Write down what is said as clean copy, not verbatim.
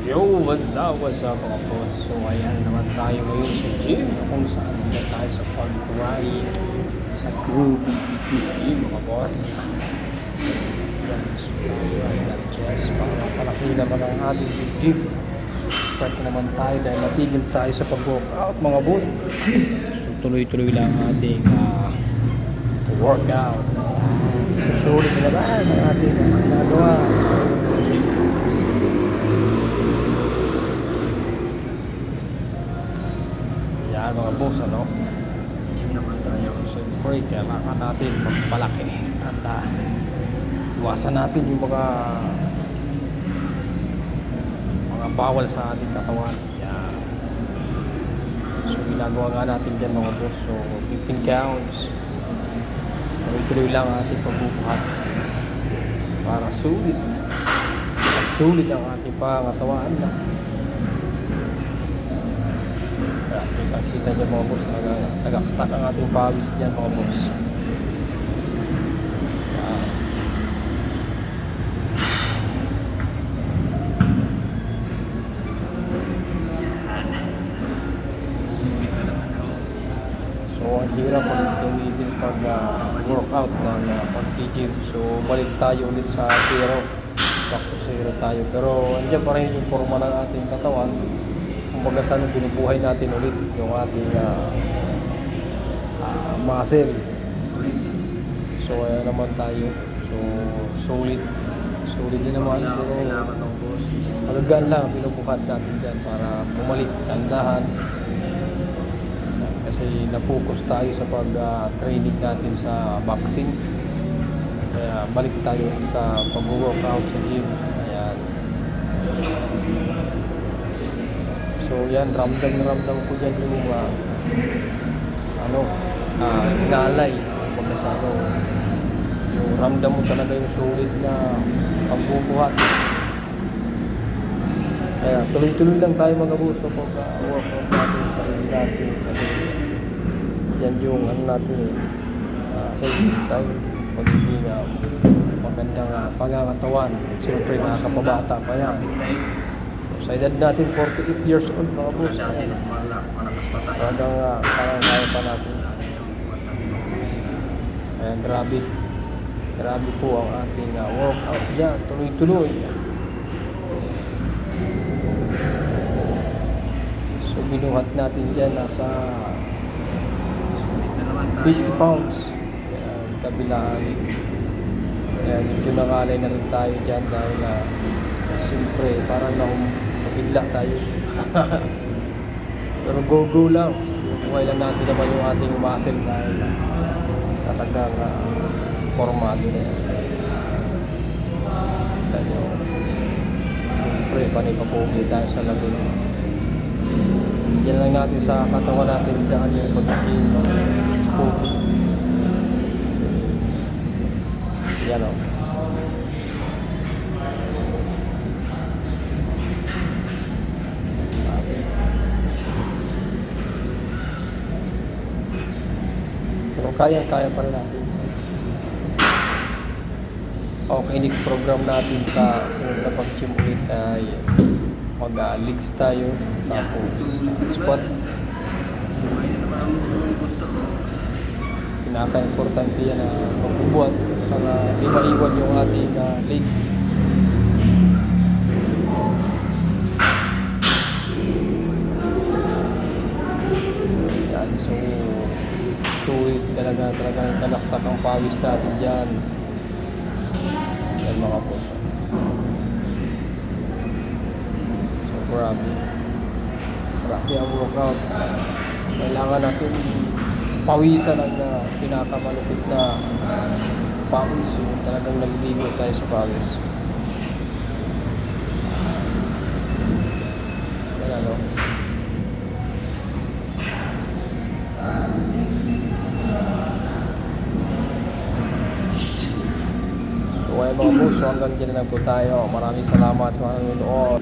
Yo, what's up mga boss? So ayan naman tayo ngayon sa gym kung saan naman tayo sa pag-ride sa Groovy Fitness Gym mga boss. Ayan, so I got chest para palaki naman ang ating dibdib. So start naman tayo dahil natigil tayo sa pag-workout mga boss. So tuloy-tuloy lang ang ating workout. Susulit na naman ang ating ginagawa. Yan mga boss, ano? Gym naman tayo. Siyempre, kailangan natin magpalaki at iwasan natin yung mga bawal sa ating katawan. Yan. So, ginagawa nga natin dyan mga boss. So, 15 counts. Tuloy-tuloy lang ating pagbubuhat para sulit. Sulit ang ating pangatawan na. Kita niyo mga boss, nagakatak ang ating pawis dyan mga boss. So ang hirap pag tumibis pag workout ng pag-gym. So balik tayo ulit sa zero. Back to zero tayo. Pero andyan pa rin yung forma ng ating katawan. Kumbaga sana binubuhay natin ulit yung ating muscle. So ayan naman tayo. So solid din naman, pero malagaan lang binubuhat natin dyan para bumalik tandahan. Kasi napokus tayo sa pag-training natin sa boxing. Kaya balik tayo sa pag-workout sa gym. Ayan. So yan, ramdam ko dyan yung inaalay pagkasano. Yung ramdam mo talaga yung sulit na pagbubuhat. Kaya tuloy-tuloy lang tayo mga boss kapag workout natin sa sarili natin. Kasi yan yung natin healthy style. Pagiging magandang pangangatawan. Siyempre nakakapabata pa yan. Sa edad natin, 48 years old mga boss. Talagang parang kaya pa natin. Ayan, grabe po ang ating workout dyan. Tuloy-tuloy. So binuhat natin dyan nasa 50 pounds. Ayan, kabilaan. Ayan, medyo nangalay na rin tayo dyan dahil siyempre parang bigla tayo. Pero go lang. Buhay lang natin naman yung ating muscle dahil talagang formado na yan. Kita nyo. Siyempre, panipapogi tayo sa labi. Yan lang natin sa katawan natin daan yung pagiging pogi. Yan o. Pero kaya pa rin natin. Okay, next program natin sa sunod na pag-gym ulit ay mag-legs tayo. Tapos squat. Pinaka-importante yan na magbubuhat para di maiwan yung ating legs. Yan, so sulit talaga nalaktak ang pawis natin dyan. Yan mga boss. So grabe ang workout. Kailangan natin pawisan ang pinakamalupit na pawis. Yung talagang naliligo tayo sa pawis. Yan ano. So mga boss, hanggang dyan na po tayo. Maraming salamat sa mga nanonood.